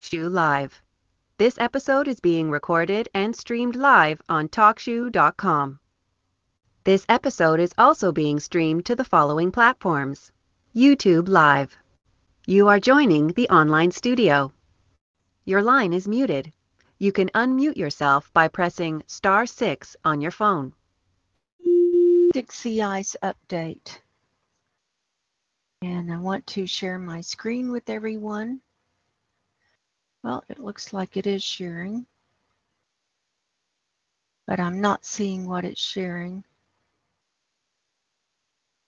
TalkShoe Live. This episode is being recorded and streamed live on TalkShoe.com. This episode is also being streamed to the following platforms: YouTube Live. You are joining the online studio. Your line is muted. You can unmute yourself by pressing *6 on your phone. Sea ice update. And I want to share my screen with everyone. Well, it looks like it is sharing, but I'm not seeing what it's sharing.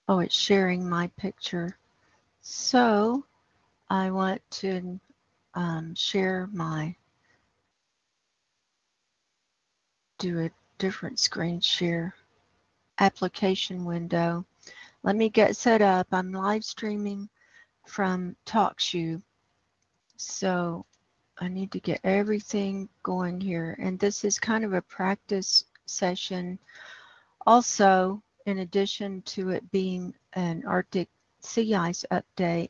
Oh, it's sharing my picture. So I want to do a different screen share application window. Let me get set up. I'm live streaming from TalkShoe. So I need to get everything going here. And this is kind of a practice session. Also, in addition to it being an Arctic sea ice update,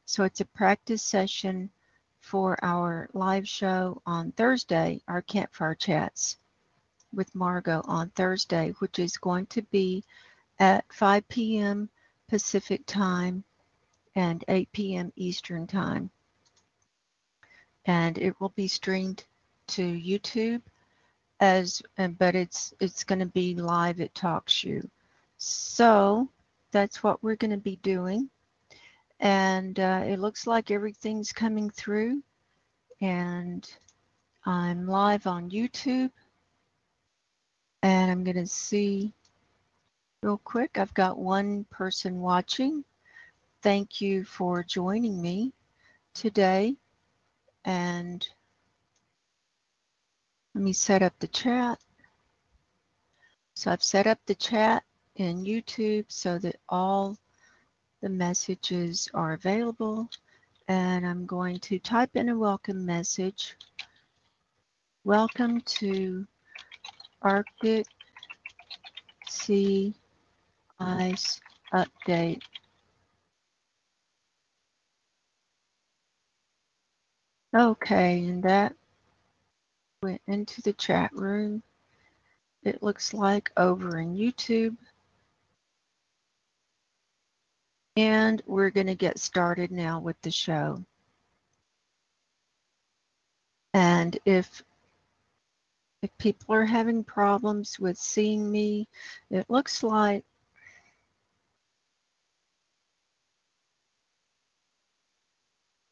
so it's a practice session for our live show on Thursday, our campfire chats with Margo on Thursday, which is going to be at 5 p.m. Pacific time and 8 p.m. Eastern time. And it will be streamed to YouTube but it's going to be live at TalkShoe. So that's what we're going to be doing. And it looks like everything's coming through. And I'm live on YouTube. And I'm going to see real quick. I've got one person watching. Thank you for joining me today. And let me set up the chat. So I've set up the chat in YouTube so that all the messages are available. And I'm going to type in a welcome message. Welcome to Arctic Sea Ice Update. Okay, and that went into the chat room. It looks like over in YouTube. And we're going to get started now with the show. And if people are having problems with seeing me, it looks like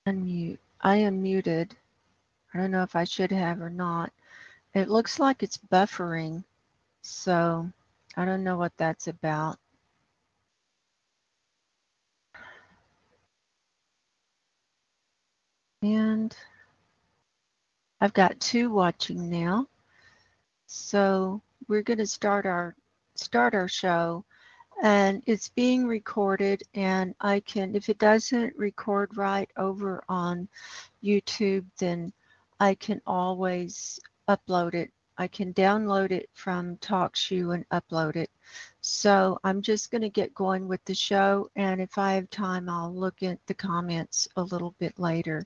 unmute. I am muted. I don't know if I should have or not. It looks like it's buffering, so I don't know what that's about. And I've got two watching now. So we're going to start our show, and it's being recorded, and I can, if it doesn't record right over on YouTube, then I can always upload it. I can download it from TalkShoe and upload it. So I'm just going to get going with the show, and if I have time, I'll look at the comments a little bit later.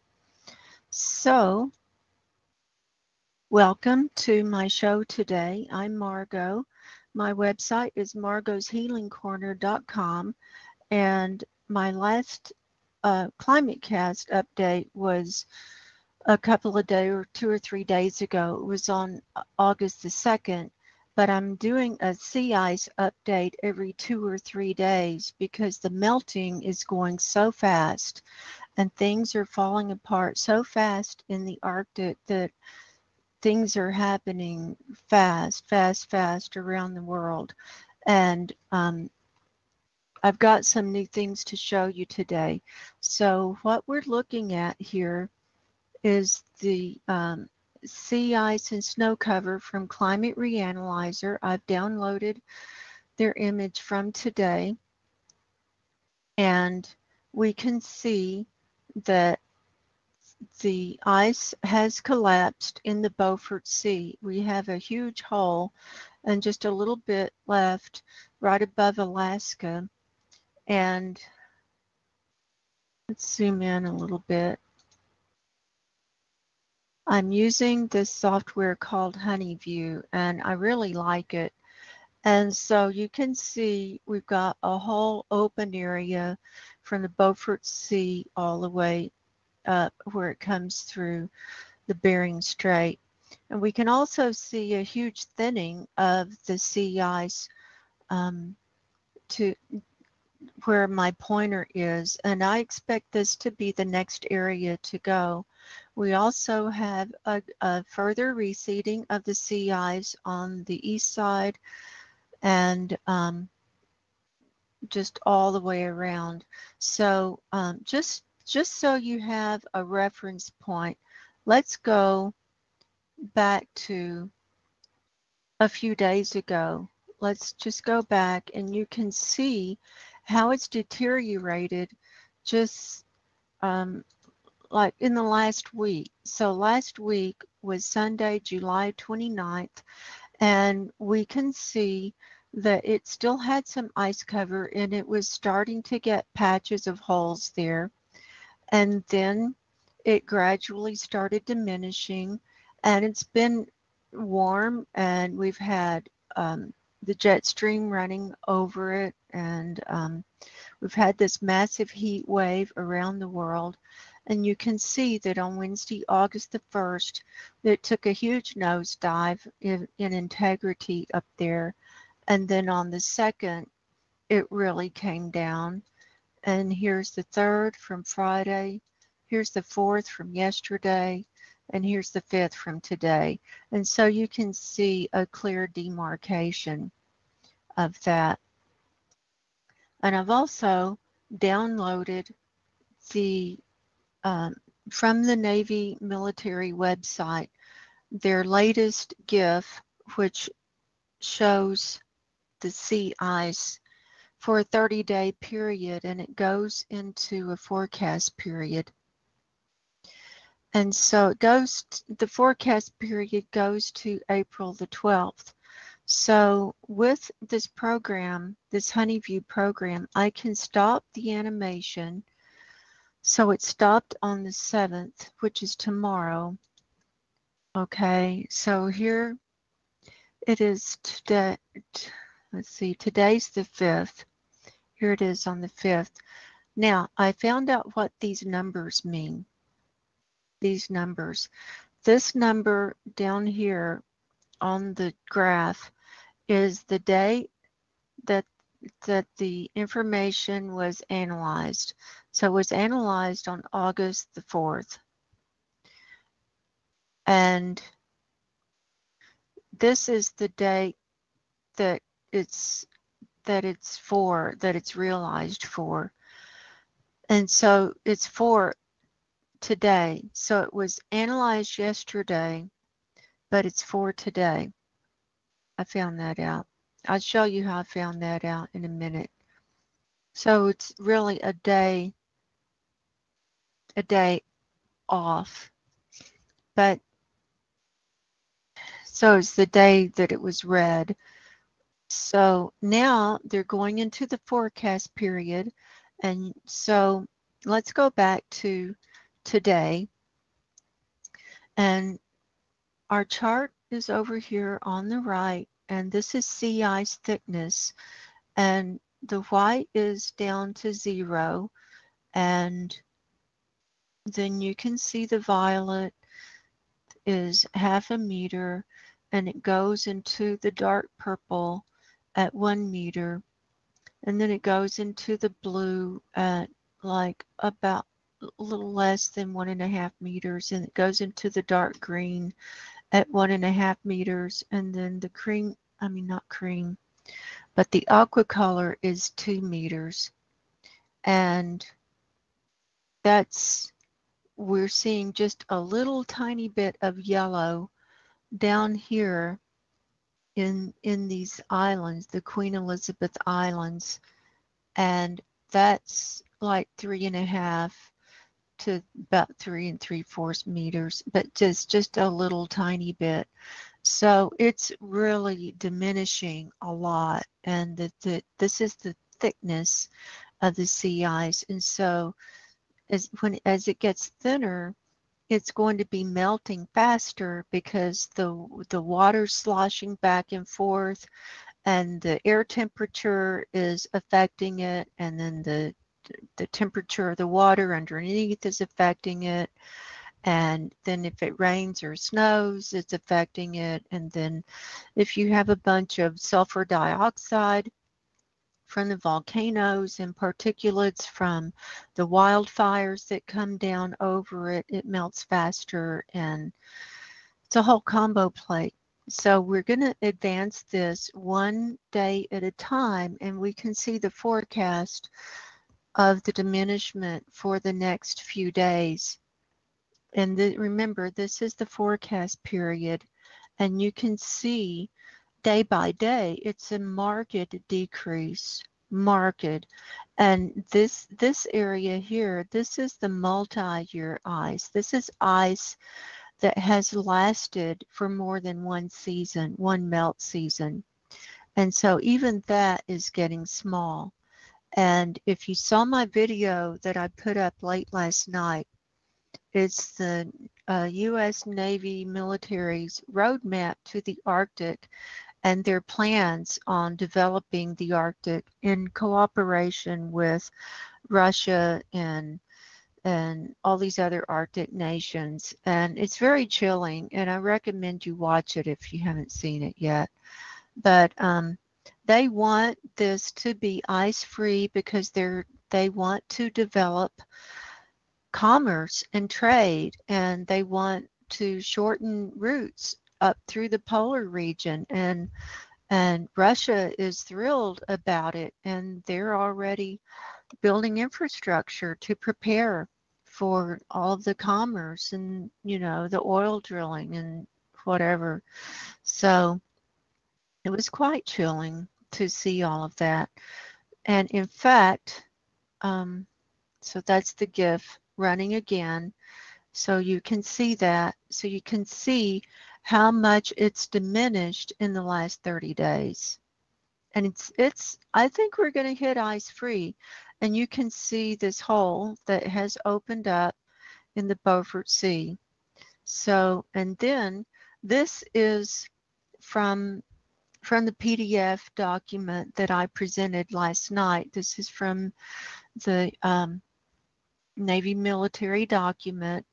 So welcome to my show today. I'm Margo. My website is margoshealingcorner.com, and my last ClimateCast update was a couple of days or 2 or 3 days ago. It was on August the 2nd, but I'm doing a sea ice update every 2 or 3 days because the melting is going so fast and things are falling apart so fast in the Arctic that things are happening fast around the world. And I've got some new things to show you today. So what we're looking at here is the sea ice and snow cover from Climate Reanalyzer. I've downloaded their image from today, and we can see that the ice has collapsed in the Beaufort Sea. We have a huge hole and just a little bit left right above Alaska. And let's zoom in a little bit. I'm using this software called Honeyview, and I really like it. And so you can see we've got a whole open area from the Beaufort Sea all the way up where it comes through the Bering Strait. And we can also see a huge thinning of the sea ice to where my pointer is, and I expect this to be the next area to go. We also have a further receding of the sea ice on the east side and just all the way around. So just so you have a reference point, let's go back to a few days ago. Let's just go back and you can see how it's deteriorated just like in the last week. So last week was Sunday, July 29th, and we can see that it still had some ice cover and it was starting to get patches of holes there. And then it gradually started diminishing, and it's been warm, and we've had the jet stream running over it, and we've had this massive heat wave around the world. And you can see that on Wednesday, August the 1st, it took a huge nosedive in integrity up there. And then on the 2nd, it really came down. And here's the 3rd from Friday. Here's the 4th from yesterday. And here's the 5th from today. And so you can see a clear demarcation of that. And I've also downloaded the from the Navy military website their latest GIF, which shows the sea ice for a 30-day period, and it goes into a forecast period. And so it goes, the forecast period goes to April the 12th. So with this program, this Honeyview program, I can stop the animation. So it stopped on the 7th, which is tomorrow. Okay, so here it is today. Let's see, today's the 5th. Here it is on the 5th. Now, I found out what these numbers mean. These numbers. This number down here on the graph is the day that the information was analyzed. So it was analyzed on August the 4th. And this is the date that it's realized for. And so it's for today. So it was analyzed yesterday, but it's for today. I found that out. I'll show you how I found that out in a minute. So it's really a day off. But so it's the day that it was read. So now they're going into the forecast period. And so let's go back to today. And our chart is over here on the right. And this is sea ice thickness. And the white is down to 0. And then you can see the violet is 0.5 meter, and it goes into the dark purple at 1 meter, and then it goes into the blue at like about a little less than 1.5 meters, and it goes into the dark green at 1.5 meters, and then the cream, I mean not cream, but the aqua color is 2 meters. And we're seeing just a little tiny bit of yellow down here in these islands, the Queen Elizabeth Islands, and that's like 3.5 to about 3 3/4 meters, but just a little tiny bit. So it's really diminishing a lot, and this is the thickness of the sea ice. And so as it gets thinner, it's going to be melting faster because the water's sloshing back and forth, and the air temperature is affecting it, and then the temperature of the water underneath is affecting it, and then if it rains or snows, it's affecting it, and then if you have a bunch of sulfur dioxide from the volcanoes and particulates from the wildfires that come down over it, it melts faster, and it's a whole combo plate. So we're going to advance this one day at a time, and we can see the forecast of the diminishment for the next few days. And remember, this is the forecast period, and you can see day by day, it's a marked decrease, marked. And this area here, this is the multi-year ice. This is ice that has lasted for more than one season, one melt season. And so even that is getting small. And if you saw my video that I put up late last night, it's the U.S. Navy military's roadmap to the Arctic and their plans on developing the Arctic in cooperation with Russia and all these other Arctic nations. And it's very chilling, and I recommend you watch it if you haven't seen it yet. But they want this to be ice-free because they want to develop commerce and trade, and they want to shorten routes up through the polar region, and Russia is thrilled about it, and they're already building infrastructure to prepare for all of the commerce and, the oil drilling and whatever. So it was quite chilling to see all of that. And in fact, so that's the GIF running again. So you can see that. So you can see how much it's diminished in the last 30 days. And I think we're going to hit ice free. And you can see this hole that has opened up in the Beaufort Sea. So, and then this is from the PDF document that I presented last night. This is from the Navy military document,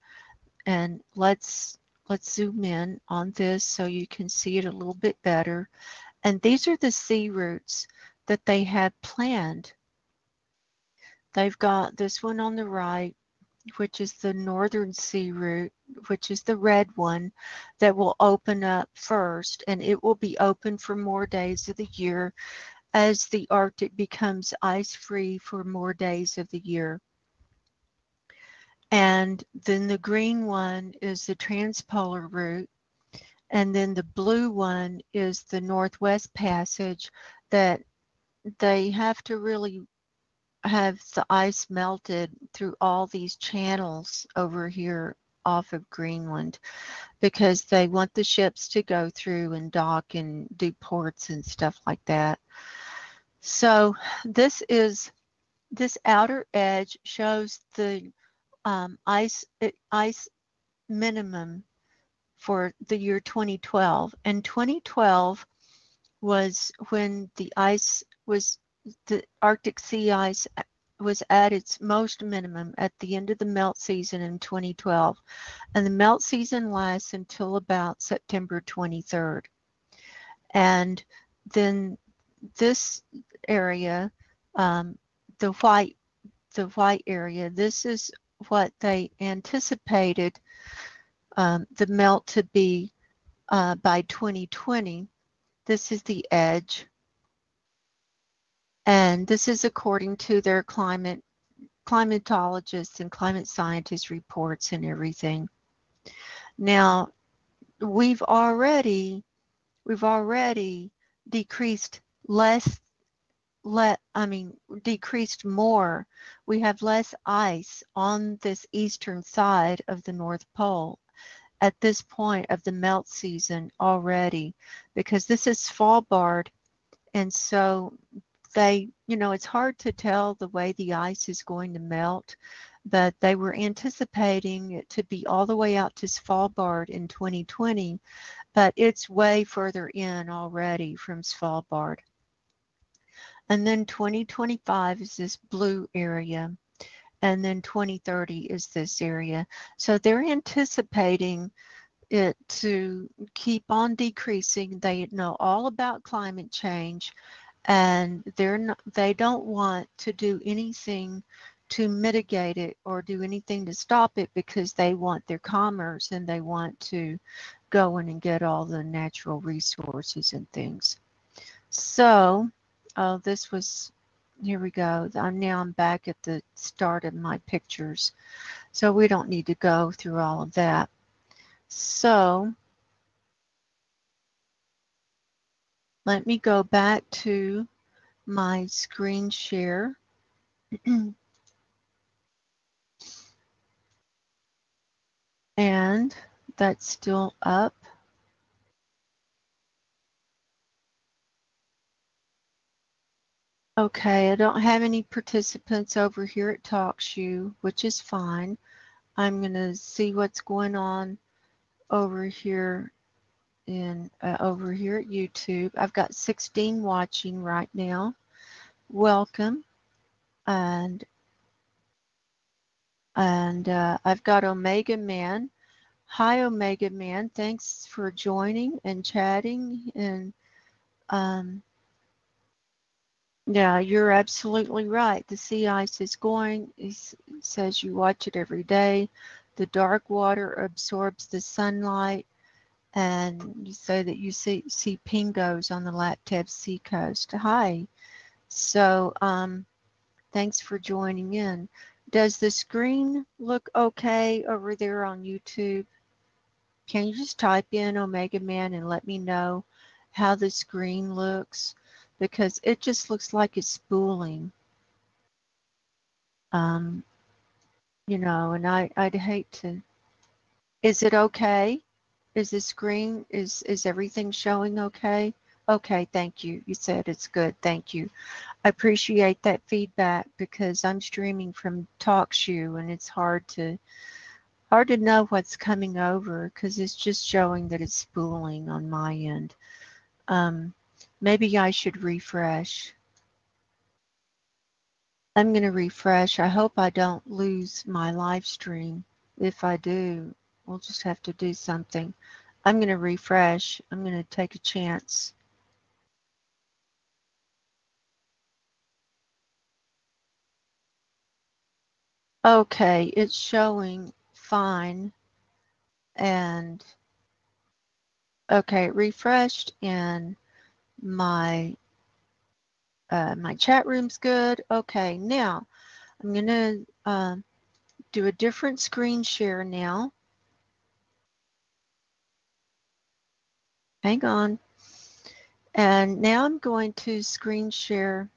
and let's zoom in on this so you can see it a little bit better. And these are the sea routes that they have planned. They've got this one on the right, which is the northern sea route, which is the red one that will open up first, and it will be open for more days of the year as the Arctic becomes ice-free for more days of the year. And then the green one is the transpolar route, and then the blue one is the Northwest Passage that they have to really have the ice melted through all these channels over here off of Greenland, because they want the ships to go through and dock and do ports and stuff like that. So this outer edge shows the ice minimum for the year 2012, and 2012 was when the Arctic sea ice was at its most minimum at the end of the melt season in 2012, and the melt season lasts until about September 23rd. And then this area, the white area, this is what they anticipated the melt to be by 2020. This is the edge, and this is according to their climatologists and climate scientists reports and everything. Now, we've already decreased decreased more. We have less ice on this eastern side of the North Pole at this point of the melt season already, because this is Svalbard, and so it's hard to tell the way the ice is going to melt, but they were anticipating it to be all the way out to Svalbard in 2020, but it's way further in already from Svalbard. And then 2025 is this blue area, and then 2030 is this area. So they're anticipating it to keep on decreasing. They know all about climate change, and they don't want to do anything to mitigate it or do anything to stop it, because they want their commerce and they want to go in and get all the natural resources and things. So, this was, here we go. I'm back at the start of my pictures. So we don't need to go through all of that. So let me go back to my screen share. And that's still up. Okay, I don't have any participants over here at TalkShoe, which is fine. I'm going to see what's going on over here over here at YouTube. I've got 16 watching right now. Welcome. And I've got Omega Man. Hi, Omega Man. Thanks for joining and chatting. And yeah, you're absolutely right. The sea ice is going. It says you watch it every day. The dark water absorbs the sunlight, and you say that you see pingos on the Laptev seacoast. Hi. So thanks for joining in. Does the screen look okay over there on YouTube? Can you just type in Omega Man and let me know how the screen looks? Because it just looks like it's spooling. You know, and I'd hate to. Is it okay? Is the screen, is everything showing okay? Okay, thank you. You said it's good. Thank you. I appreciate that feedback, because I'm streaming from TalkShoe and it's hard to know what's coming over, because it's just showing that it's spooling on my end. Maybe I should refresh. I'm going to refresh. I hope I don't lose my live stream. If I do, we'll just have to do something. I'm going to refresh. I'm going to take a chance. Okay, it's showing fine. And okay, it refreshed, and my my chat room's good. Okay, now I'm going to do a different screen share now. Hang on. And now I'm going to screen share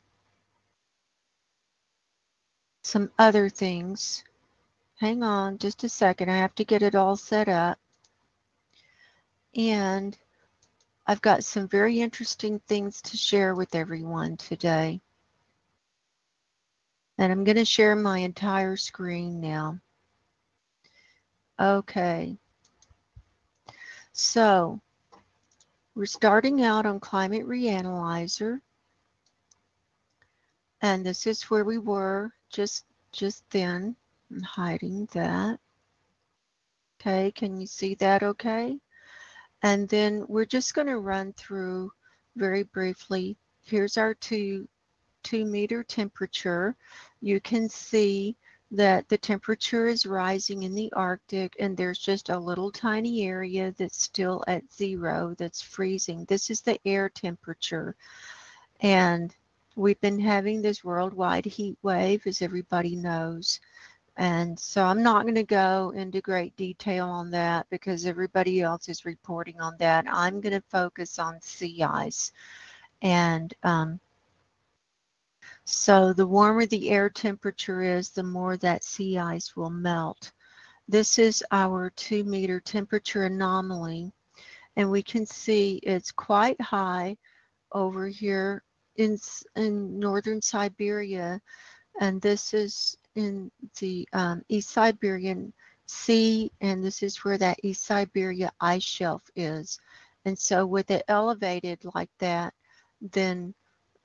some other things. Hang on just a second. I have to get it all set up. And I've got some very interesting things to share with everyone today. And I'm going to share my entire screen now. Okay. So we're starting out on Climate Reanalyzer. And this is where we were just then. I'm hiding that. Okay, can you see that okay? And then we're just going to run through very briefly. Here's our 2-meter temperature. You can see that the temperature is rising in the Arctic, and there's just a little tiny area that's still at 0, that's freezing. This is the air temperature. And we've been having this worldwide heat wave, as everybody knows. And so I'm not going to go into great detail on that, because everybody else is reporting on that. I'm going to focus on sea ice. And so the warmer the air temperature is, the more that sea ice will melt. This is our 2-meter temperature anomaly. And we can see it's quite high over here in northern Siberia. And this is in the East Siberian Sea, and this is where that East Siberia ice shelf is. And so with it elevated like that, then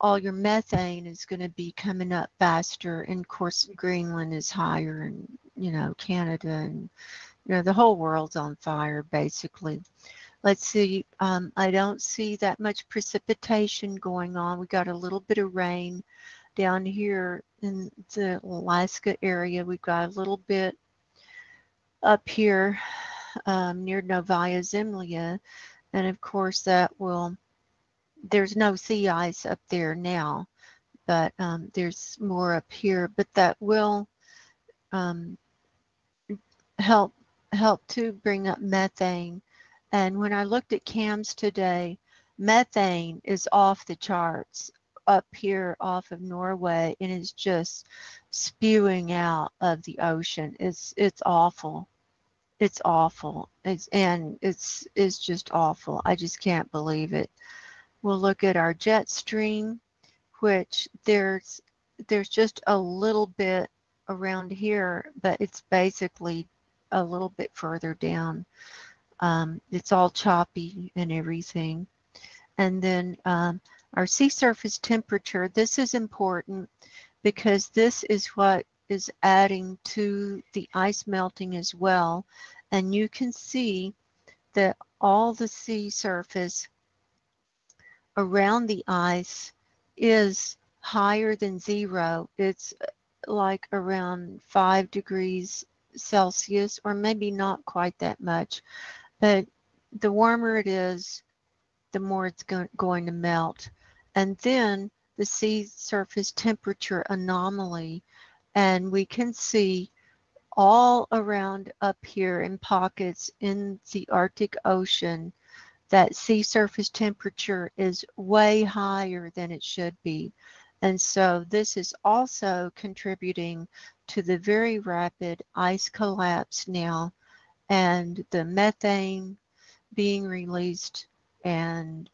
all your methane is going to be coming up faster. And of course, Greenland is higher, and Canada, and the whole world's on fire basically. Let's see, I don't see that much precipitation going on. We got a little bit of rain down here in the Alaska area. We've got a little bit up here near Novaya Zemlya, and of course there's no sea ice up there now, but there's more up here, but that will um, help to bring up methane. And when I looked at cams today, methane is off the charts up here off of Norway, and it's just spewing out of the ocean. It's awful. It's awful. It's just awful. I just can't believe it. We'll look at our jet stream, which there's just a little bit around here, but it's basically a little bit further down. It's all choppy and everything. And then our sea surface temperature, this is important because this is what is adding to the ice melting as well. And you can see that all the sea surface around the ice is higher than zero. It's like around 5 degrees Celsius, or maybe not quite that much. But the warmer it is, the more it's going to melt. And then the sea surface temperature anomaly, and we can see all around up here in pockets in the Arctic Ocean that sea surface temperature is way higher than it should be. And so this is also contributing to the very rapid ice collapse now, and the methane being released, and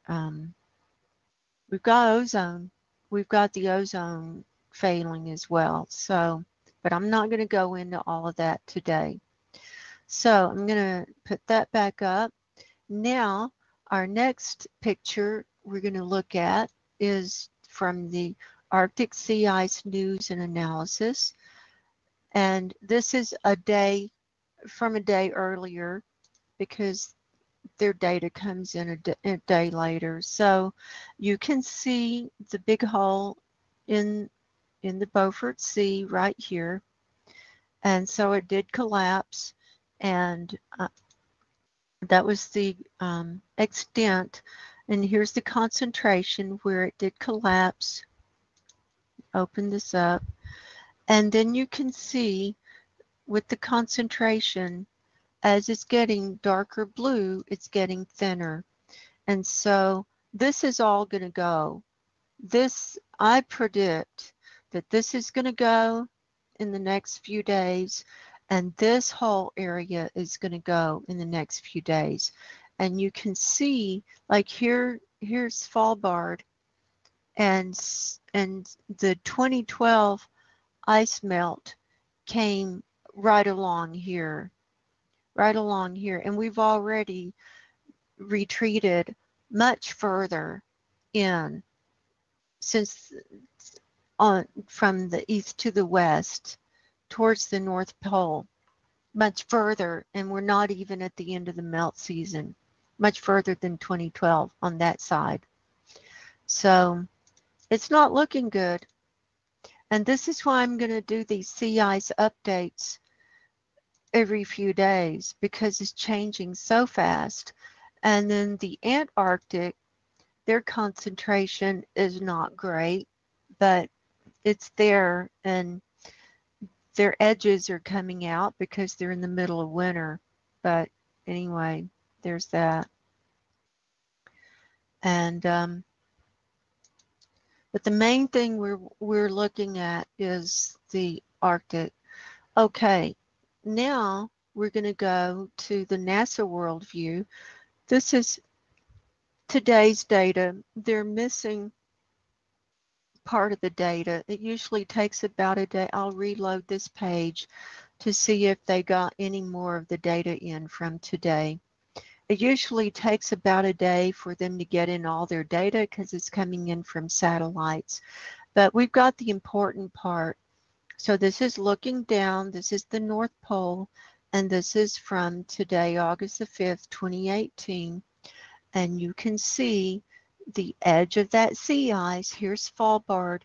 we've got ozone. We've got the ozone failing as well. So, but I'm not going to go into all of that today. So I'm going to put that back up. Now, our next picture we're going to look at is from the Arctic Sea Ice News and Analysis. And this is a day from a day earlier, because their data comes in a day later. So you can see the big hole in the Beaufort Sea right here. And so it did collapse, and that was the extent. And here's the concentration where it did collapse. Open this up. And then you can see with the concentration, as it's getting darker blue, it's getting thinner. And so this is all going to go. This, I predict that this is going to go in the next few days, and this whole area is going to go in the next few days. And you can see, like here's Svalbard, and the 2012 ice melt came right along here, and we've already retreated much further in since from the east to the west towards the North Pole, much further, and we're not even at the end of the melt season, much further than 2012 on that side. So it's not looking good. And this is why I'm going to do these sea ice updates every few days, because it's changing so fast. And then the Antarctic, their concentration is not great, but it's there, and their edges are coming out because they're in the middle of winter. But anyway, there's that. And but the main thing we're looking at is the Arctic. Okay, now we're going to go to the NASA worldview. This is today's data. They're missing part of the data. It usually takes about a day. I'll reload this page to see if they got any more of the data in from today. It usually takes about a day for them to get in all their data because it's coming in from satellites. But we've got the important part. So this is looking down. This is the North Pole. And this is from today, August the 5th, 2018. And you can see the edge of that sea ice. Here's Svalbard.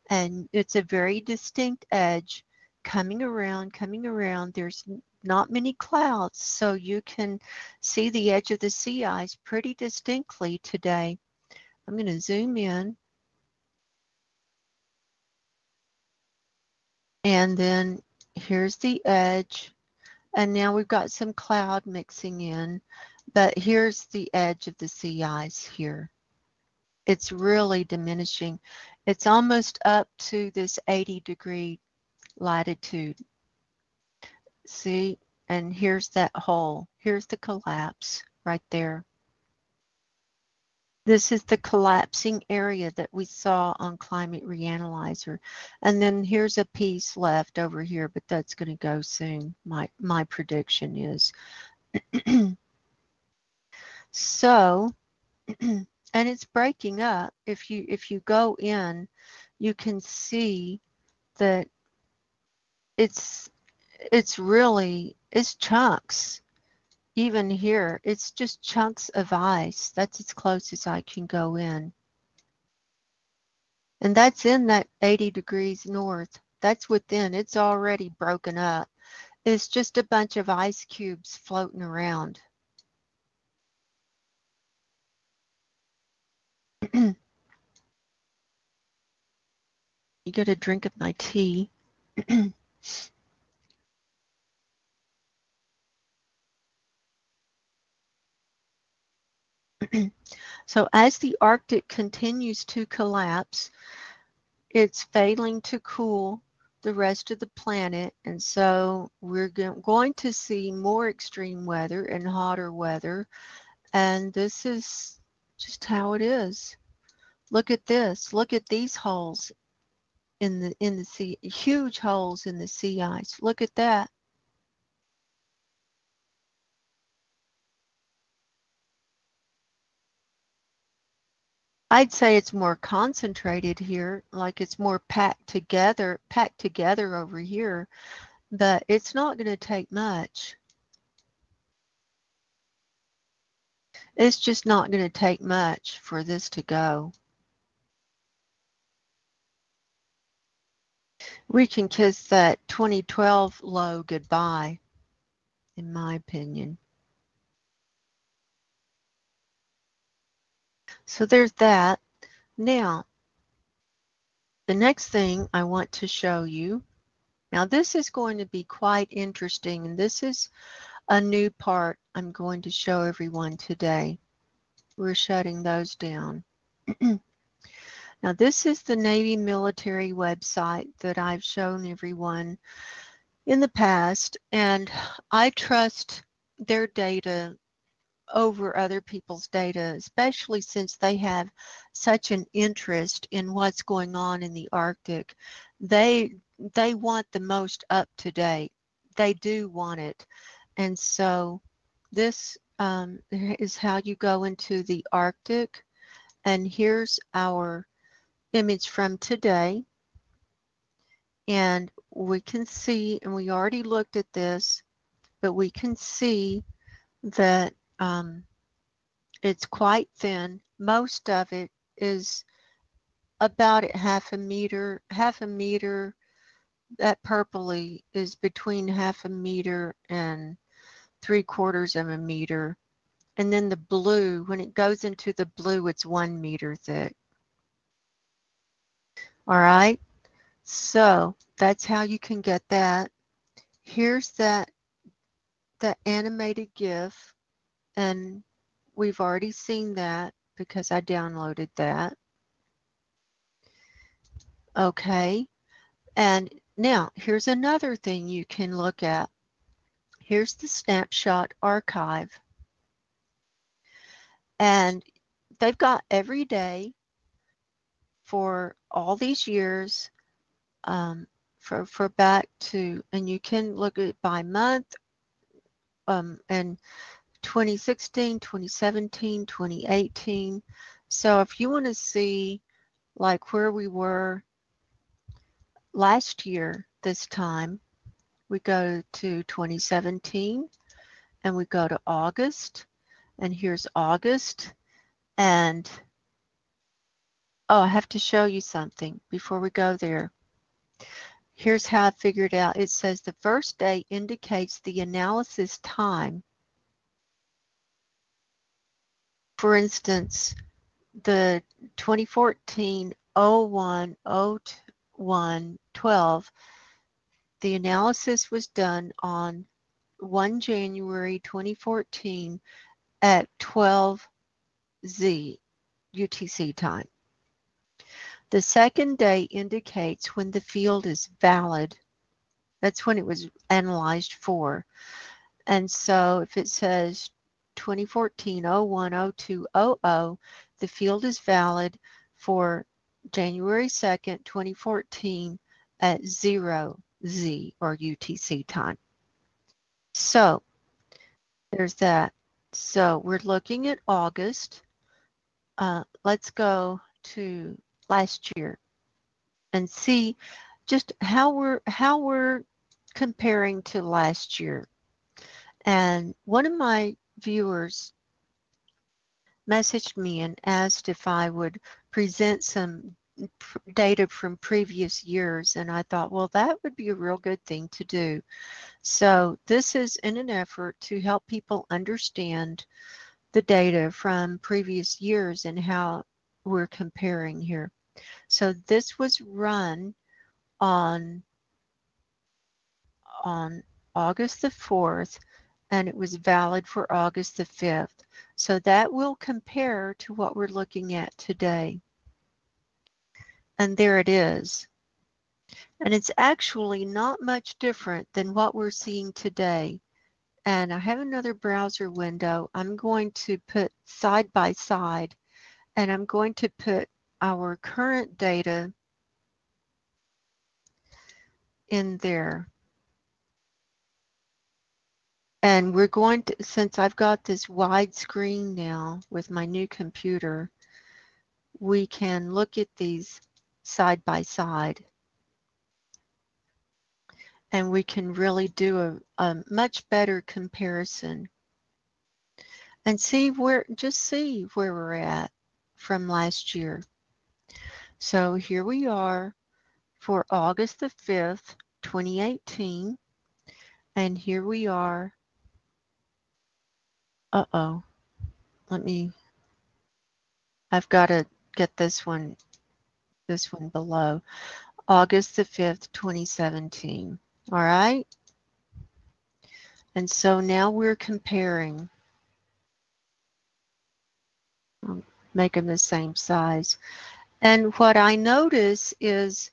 And it's a very distinct edge coming around, coming around. There's not many clouds, so you can see the edge of the sea ice pretty distinctly today. I'm going to zoom in. And then here's the edge. And now we've got some cloud mixing in, but here's the edge of the sea ice here. It's really diminishing. It's almost up to this 80-degree latitude. See, and here's that hole. Here's the collapse right there. This is the collapsing area that we saw on Climate Reanalyzer. And then here's a piece left over here, but that's going to go soon. My prediction is. So, and it's breaking up. If you go in, you can see that it's chunks. Even here, it's just chunks of ice. That's as close as I can go in. And that's in that 80 degrees north. That's within. It's already broken up. It's just a bunch of ice cubes floating around. You get a drink of my tea. So as the Arctic continues to collapse, it's failing to cool the rest of the planet, and so we're going to see more extreme weather and hotter weather, and this is just how it is. Look at this. Look at these holes in the sea, huge holes in the sea ice. Look at that. I'd say it's more concentrated here, like it's more packed together over here, but it's not going to take much. It's just not going to take much for this to go. We can kiss that 2012 low goodbye, in my opinion. So there's that. Now, the next thing I want to show you, now this is going to be quite interesting, and this is a new part I'm going to show everyone today. We're shutting those down. Now this is the Navy military website that I've shown everyone in the past, and I trust their data over other people's data, especially since they have such an interest in what's going on in the Arctic. They want the most up to date. They do want it. And so this is how you go into the Arctic. And here's our image from today. And we can see, and we already looked at this, but we can see that it's quite thin. Most of it is about at half a meter. Half a meter, that purpley is between half a meter and 3/4 of a meter. And then the blue, when it goes into the blue, it's 1 meter thick. All right, so that's how you can get that. Here's that animated GIF, and we've already seen that because I downloaded that. Okay, and now here's another thing you can look at. Here's the snapshot archive, and they've got every day for all these years, for back to, and you can look at it by month, and 2016, 2017, 2018. So if you want to see like where we were last year this time, we go to 2017 and we go to August, and here's August. And oh, I have to show you something before we go there. Here's how I figured out. It says the first day indicates the analysis time. For instance, the 2014 01 01 12, the analysis was done on 1 January 2014 at 12Z UTC time. The second day indicates when the field is valid. That's when it was analyzed for. And so if it says 2014 01 02 00, the field is valid for January 2nd, 2014 at 0Z or UTC time. So there's that. So we're looking at August. Let's go to last year and see just how we're comparing to last year. And one of my viewers messaged me and asked if I would present some data from previous years, and I thought, well, that would be a real good thing to do. So this is in an effort to help people understand the data from previous years and how we're comparing here. So this was run on August the 4th, and it was valid for August the 5th. So that will compare to what we're looking at today. And there it is. And it's actually not much different than what we're seeing today. And I have another browser window. I'm going to put side by side, and I'm going to put our current data in there. And we're going to, since I've got this wide screen now with my new computer, we can look at these side by side. And we can really do a much better comparison and see where we're at from last year. So here we are for August the 5th, 2018. And here we are. Uh-oh. I've got to get this one below. August the 5th, 2017. All right. And so now we're comparing. I'll make them the same size. And what I notice is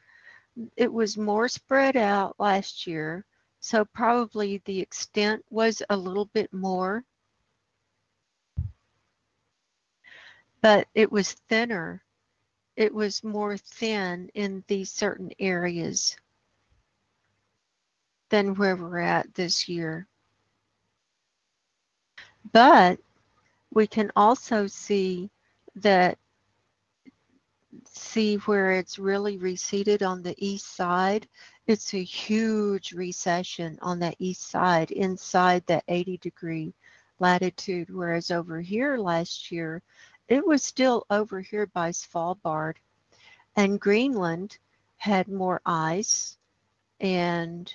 it was more spread out last year. So probably the extent was a little bit more, but it was thinner. It was more thin in these certain areas than where we're at this year. But we can also see where it's really receded on the east side. It's a huge recession on that east side inside that 80-degree latitude, whereas over here last year, it was still over here by Svalbard, and Greenland had more ice, and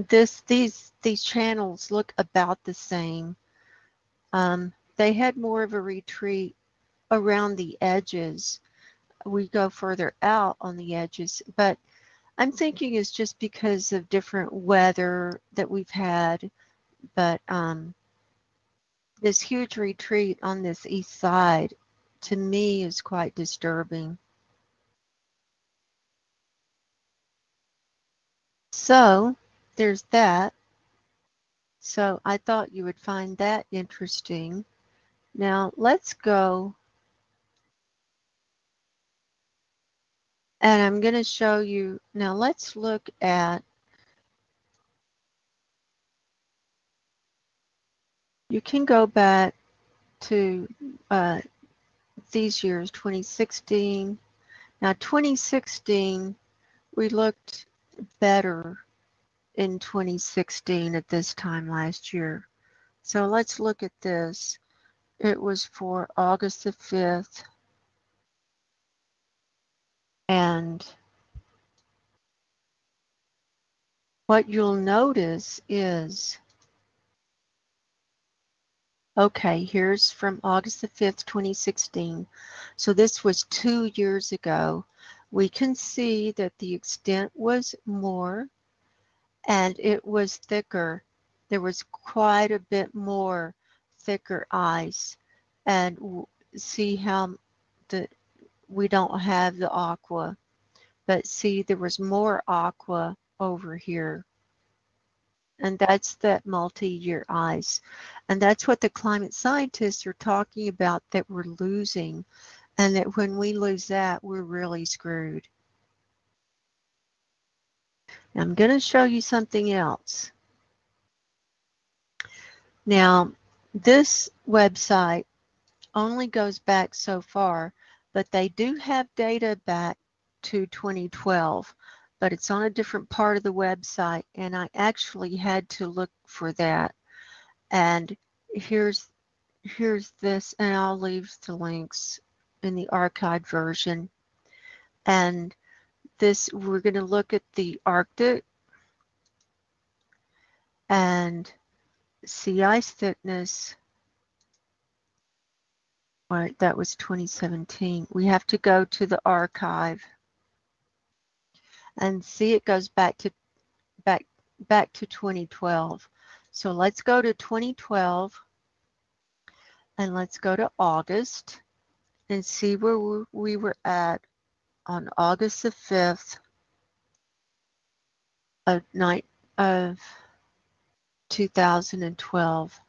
these channels look about the same. They had more of a retreat around the edges. We go further out on the edges, but I'm thinking it's just because of different weather that we've had. But this huge retreat on this east side, to me, is quite disturbing. So there's that. So I thought you would find that interesting. Now let's go And I'm going to show you, now let's look at, you can go back to these years, 2016. Now 2016, we looked better in 2016 at this time last year. So let's look at this. It was for August the 5th. And what you'll notice is, okay, here's from August the 5th, 2016. So this was 2 years ago. We can see that the extent was more and it was thicker. There was quite a bit more thicker ice. And see how we don't have the aqua, but see there was more aqua over here. And that's that multi-year ice. And that's what the climate scientists are talking about, that we're losing. And that when we lose that, we're really screwed. Now, I'm going to show you something else. Now, this website only goes back so far, but they do have data back to 2012. But it's on a different part of the website, and I actually had to look for that. And here's this, and I'll leave the links in the archived version. And this, we're going to look at the Arctic and sea ice thickness. Right, that was 2017. We have to go to the archive and see it goes back to 2012. So let's go to 2012 and let's go to August and see where we were at on August the 5th of 2012.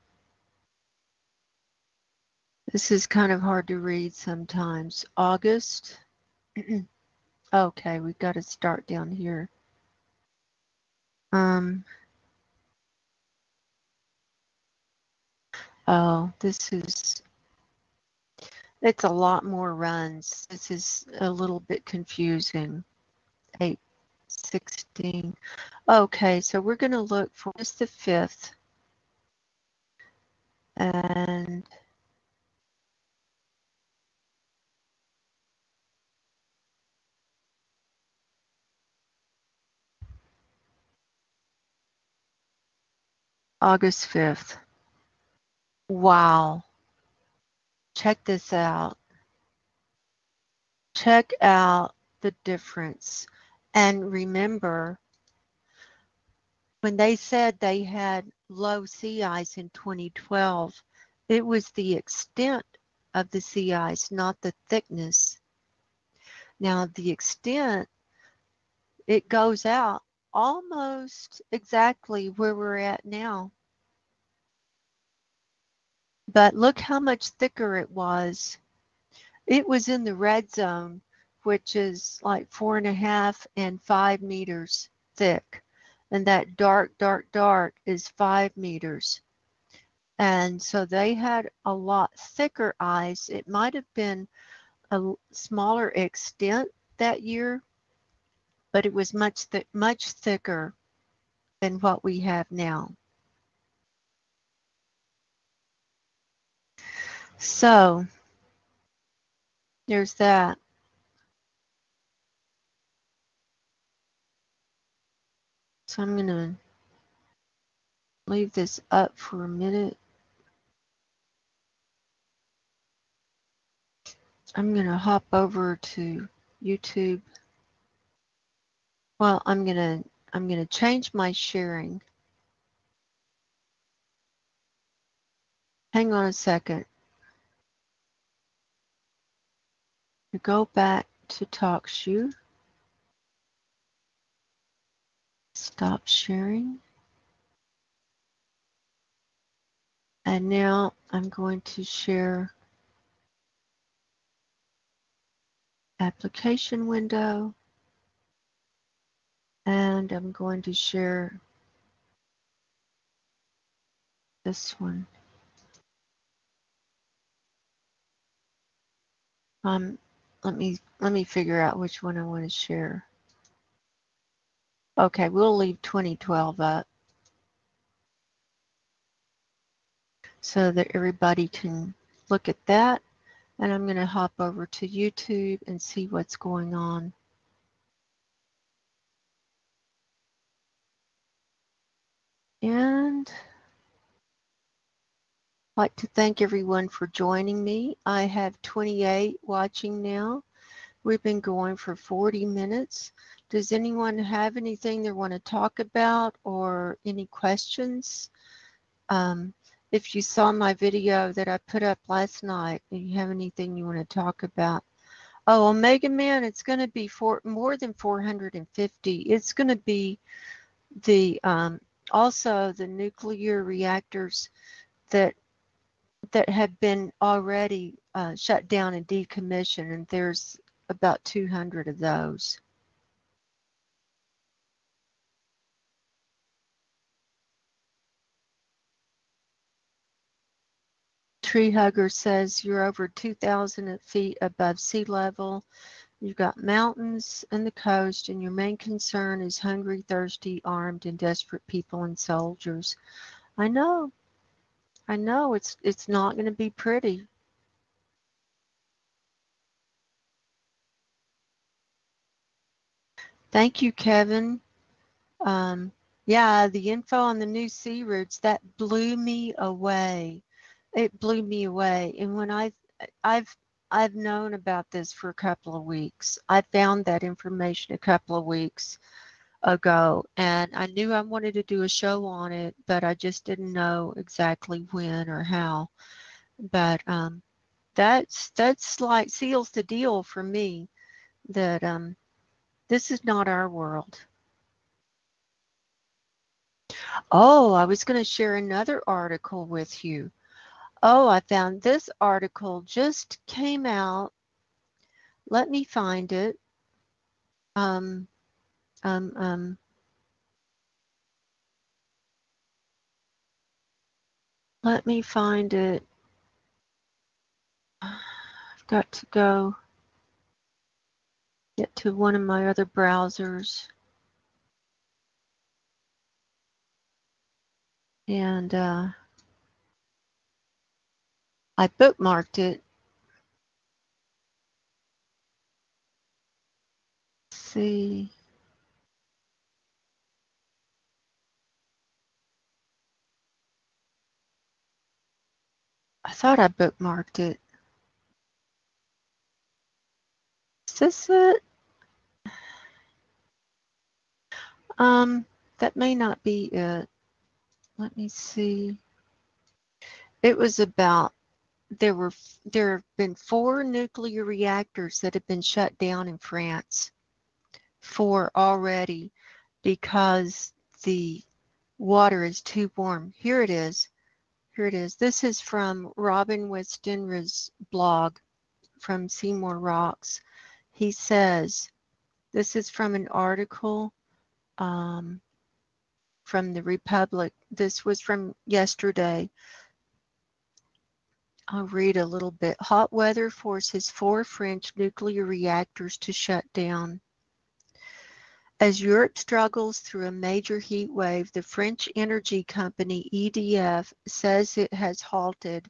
This is kind of hard to read sometimes. August. Okay, we've got to start down here. Oh, it's a lot more runs. This is a little bit confusing. 8, 16. Okay, so we're going to look for August the 5th. And August 5th. Wow. Check this out. Check out the difference. And remember, when they said they had low sea ice in 2012, it was the extent of the sea ice, not the thickness. Now, the extent, it goes out almost exactly where we're at now. But look how much thicker it was. It was in the red zone, which is like 4.5 and 5 meters thick. And that dark, dark, dark is 5 meters. And so they had a lot thicker ice. It might have been a smaller extent that year, but it was much thicker than what we have now. So there's that. So I'm going to leave this up for a minute. I'm going to hop over to YouTube. Well, I'm going to change my sharing. Hang on a second. Go back to TalkShoe. Stop sharing. And now I'm going to share application window. And I'm going to share this one. Let me figure out which one I want to share. Okay, we'll leave 2012 up so that everybody can look at that. And I'm going to hop over to YouTube and see what's going on. And I'd like to thank everyone for joining me. I have 28 watching now. We've been going for 40 minutes. Does anyone have anything they want to talk about or any questions? If you saw my video that I put up last night, do you have anything you want to talk about? Oh, Omega Man, it's going to be more than 450. It's going to be the also the nuclear reactors that have been already shut down and decommissioned, and there's about 200 of those. Tree Hugger says you're over 2,000 feet above sea level. You've got mountains and the coast, and your main concern is hungry, thirsty, armed, and desperate people and soldiers. I know it's not going to be pretty. Thank you, Kevin. Yeah, the info on the new sea routes, that blew me away. It blew me away. And when I've I've known about this for a couple of weeks. I found that information a couple of weeks ago, and I knew I wanted to do a show on it, but I just didn't know exactly when or how. But that's like seals the deal for me that this is not our world. Oh, I was going to share another article with you. Oh, I found this article just came out. Let me find it. Um, um, um, Let me find it. I've got to go get to one of my other browsers. And I bookmarked it. Let's see. I thought I bookmarked it. Is this it? That may not be it. Let me see. It was about there have been 4 nuclear reactors that have been shut down in France. 4 already because the water is too warm. Here it is. Here it is. This is from Robin Westenra's blog from Seymour Rocks. He says, this is from an article from the Republic. This was from yesterday. I'll read a little bit. Hot weather forces 4 French nuclear reactors to shut down. As Europe struggles through a major heat wave, the French energy company EDF says it has halted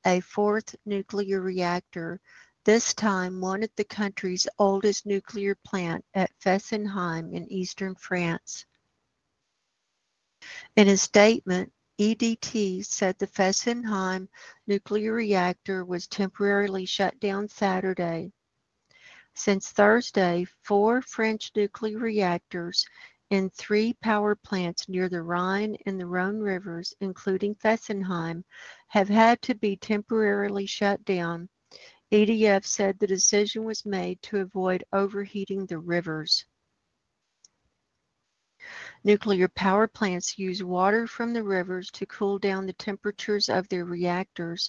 a 4th nuclear reactor, this time one at the country's oldest nuclear plant at Fessenheim in eastern France. In a statement, EDT said the Fessenheim nuclear reactor was temporarily shut down Saturday. Since Thursday, 4 French nuclear reactors in 3 power plants near the Rhine and the Rhone rivers, including Fessenheim, have had to be temporarily shut down. EDF said the decision was made to avoid overheating the rivers. Nuclear power plants use water from the rivers to cool down the temperatures of their reactors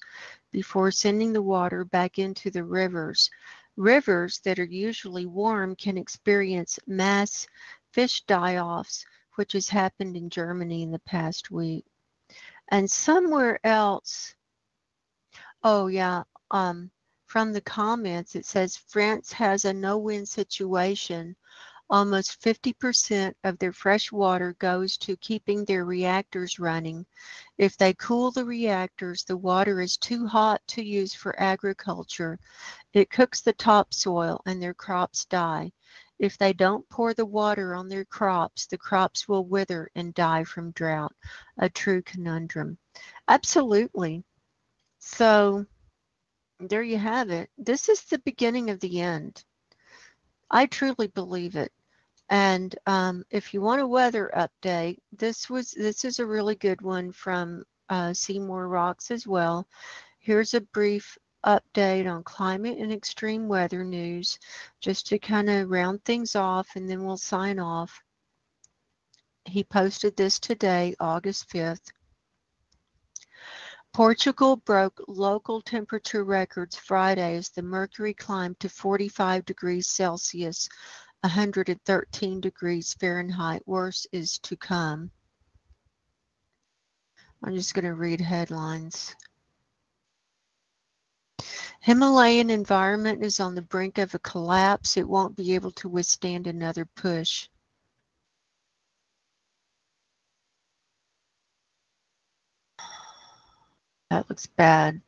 before sending the water back into the rivers. Rivers that are usually warm can experience mass fish die-offs, which has happened in Germany in the past week. And somewhere else, oh yeah, from the comments, it says France has a no-win situation. Almost 50% of their fresh water goes to keeping their reactors running. If they cool the reactors, the water is too hot to use for agriculture. It cooks the topsoil and their crops die. If they don't pour the water on their crops, the crops will wither and die from drought. A true conundrum. Absolutely. So there you have it. This is the beginning of the end. I truly believe it. And if you want a weather update, this is a really good one from Seymour Rocks as well. Here's a brief update on climate and extreme weather news, just to kind of round things off, and then we'll sign off. He posted this today, August 5th. Portugal broke local temperature records Friday as the mercury climbed to 45 degrees Celsius, 113 degrees Fahrenheit. Worse is to come. I'm just going to read headlines. Himalayan environment is on the brink of a collapse. It won't be able to withstand another push. That looks bad.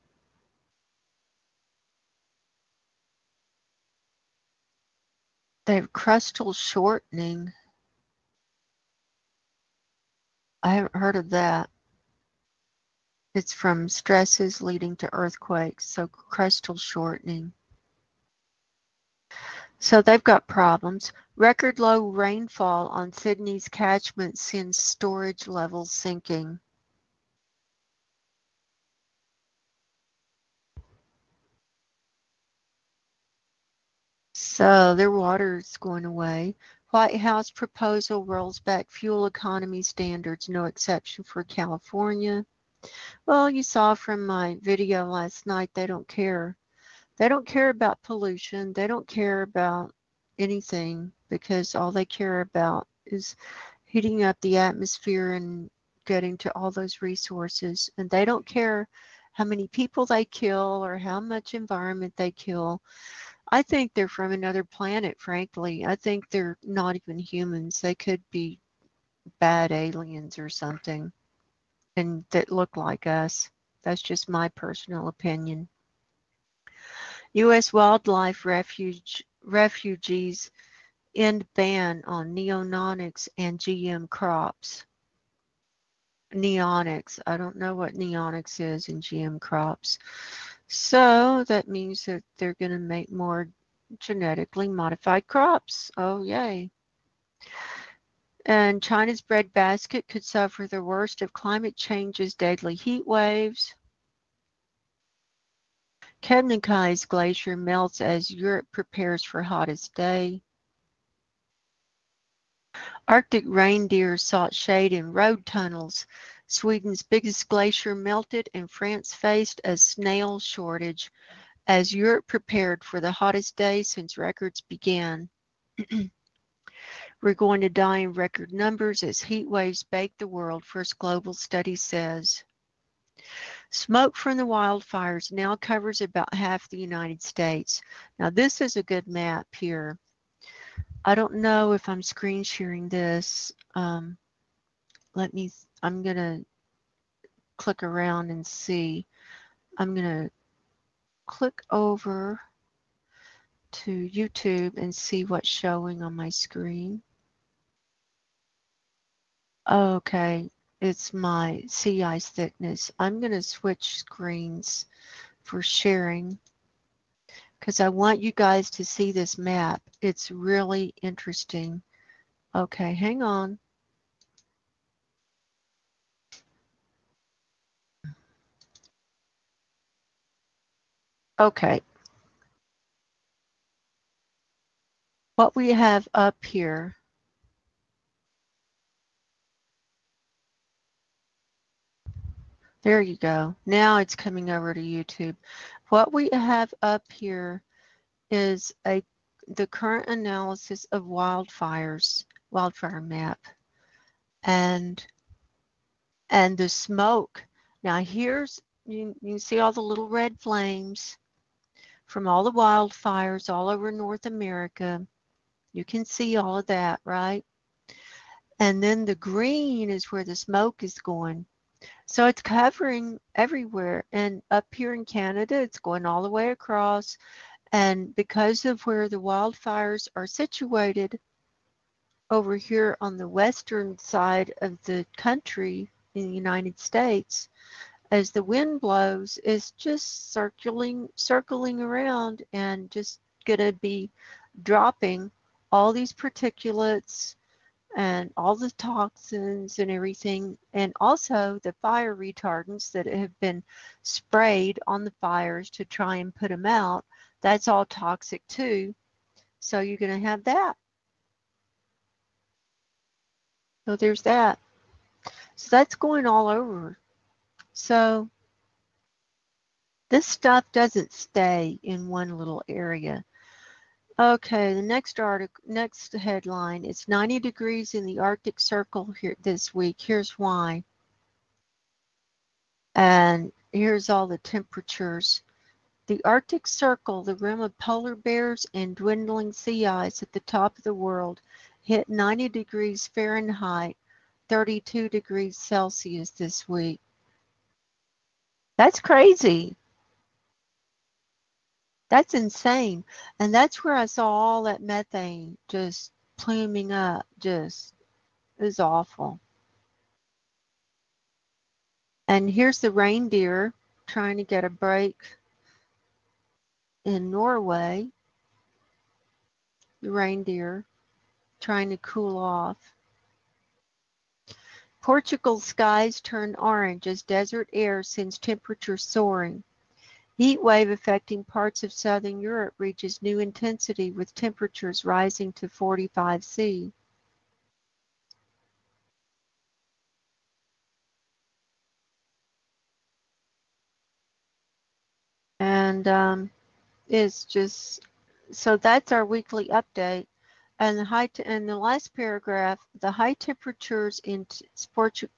They have crustal shortening. I haven't heard of that. It's from stresses leading to earthquakes, so crustal shortening. So they've got problems. Record low rainfall on Sydney's catchment sends storage levels sinking. So their water is going away. White House proposal rolls back fuel economy standards, no exception for California. Well, you saw from my video last night, they don't care. They don't care about pollution. They don't care about anything, because all they care about is heating up the atmosphere and getting to all those resources. And they don't care how many people they kill or how much environment they kill. I think they're from another planet, frankly. I think they're not even humans. They could be bad aliens or something, and that look like us. That's just my personal opinion. U.S. wildlife refugees end ban on neonics and GM crops. Neonics. I don't know what neonics is in GM crops. So that means that they're going to make more genetically modified crops. Oh, yay. And China's breadbasket could suffer the worst of climate change's deadly heat waves. Kebnekai's glacier melts as Europe prepares for hottest day. Arctic reindeer sought shade in road tunnels. Sweden's biggest glacier melted and France faced a snail shortage as Europe prepared for the hottest day since records began. We're going to die in record numbers as heat waves bake the world, first global study says. Smoke from the wildfires now covers about half the United States. Now this is a good map here. I don't know if I'm screen sharing this. I'm gonna click around and see. I'm gonna click over to YouTube and see what's showing on my screen. Okay, it's my sea ice thickness. I'm going to switch screens for sharing because I want you guys to see this map. It's really interesting. Okay, hang on. Okay. What we have up here, there you go. Now it's coming over to YouTube. What we have up here is the current analysis of wildfires wildfire map. And the smoke. Now here's, you see all the little red flames from all the wildfires all over North America. You can see all of that, right? And then the green is where the smoke is going. So it's covering everywhere. And up here in Canada, it's going all the way across. And because of where the wildfires are situated over here on the western side of the country in the United States, as the wind blows, it's just circling around and just going to be dropping all these particulates and all the toxins and everything, and also the fire retardants that have been sprayed on the fires to try and put them out. That's all toxic too. So you're going to have that. So there's that. So that's going all over. So this stuff doesn't stay in one little area. Okay, the next headline, it's 90 degrees in the Arctic Circle here this week. Here's why. And here's all the temperatures. The Arctic Circle, the rim of polar bears and dwindling sea ice at the top of the world, hit 90 degrees Fahrenheit, 32 degrees Celsius this week. That's crazy. That's insane. And that's where I saw all that methane just pluming up. Just, it was awful. And here's the reindeer trying to get a break in Norway. The reindeer trying to cool off. Portugal's skies turn orange as desert air sends temperatures soaring. Heat wave affecting parts of southern Europe reaches new intensity with temperatures rising to 45 C. And it's just, so that's our weekly update. And the last paragraph, the high temperatures in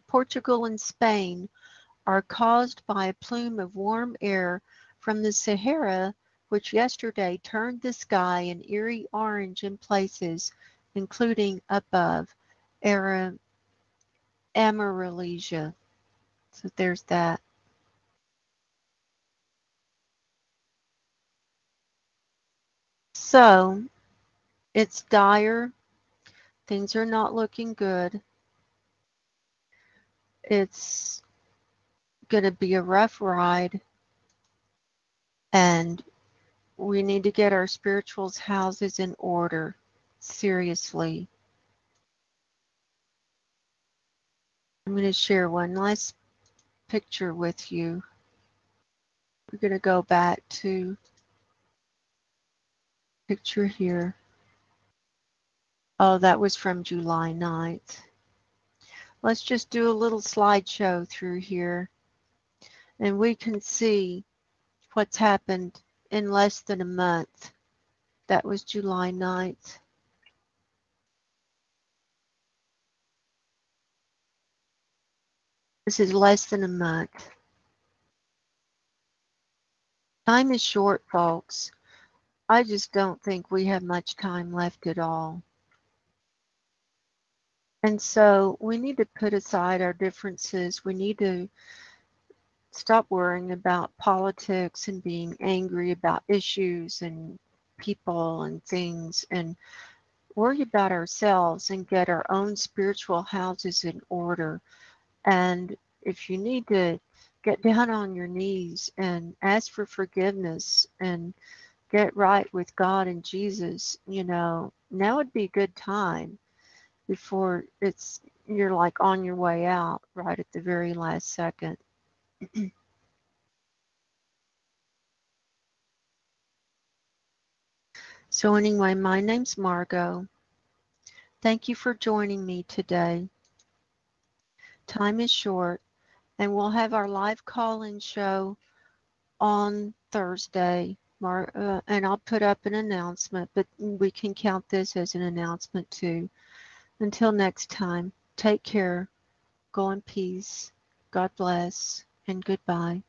Portugal and Spain are caused by a plume of warm air from the Sahara, which yesterday turned the sky an eerie orange in places, including above Amarillesia. So there's that. So it's dire. Things are not looking good. It's going to be a rough ride. And we need to get our spiritual houses in order. Seriously. I'm going to share one last picture with you. We're going to go back to picture here. Oh, that was from July 9th. Let's just do a little slideshow through here, and we can see what's happened in less than a month. That was July 9th. This is less than a month. Time is short, folks. I just don't think we have much time left at all. And so we need to put aside our differences. We need to stop worrying about politics and being angry about issues and people and things, and worry about ourselves and get our own spiritual houses in order. And if you need to get down on your knees and ask for forgiveness and get right with God and Jesus, now would be a good time before you're like on your way out right at the very last second. So anyway, my name's Margo. Thank you for joining me today. Time is short, and we'll have our live call-in show on Thursday. And I'll put up an announcement, but we can count this as an announcement too. Until next time, take care, go in peace, God bless, and goodbye.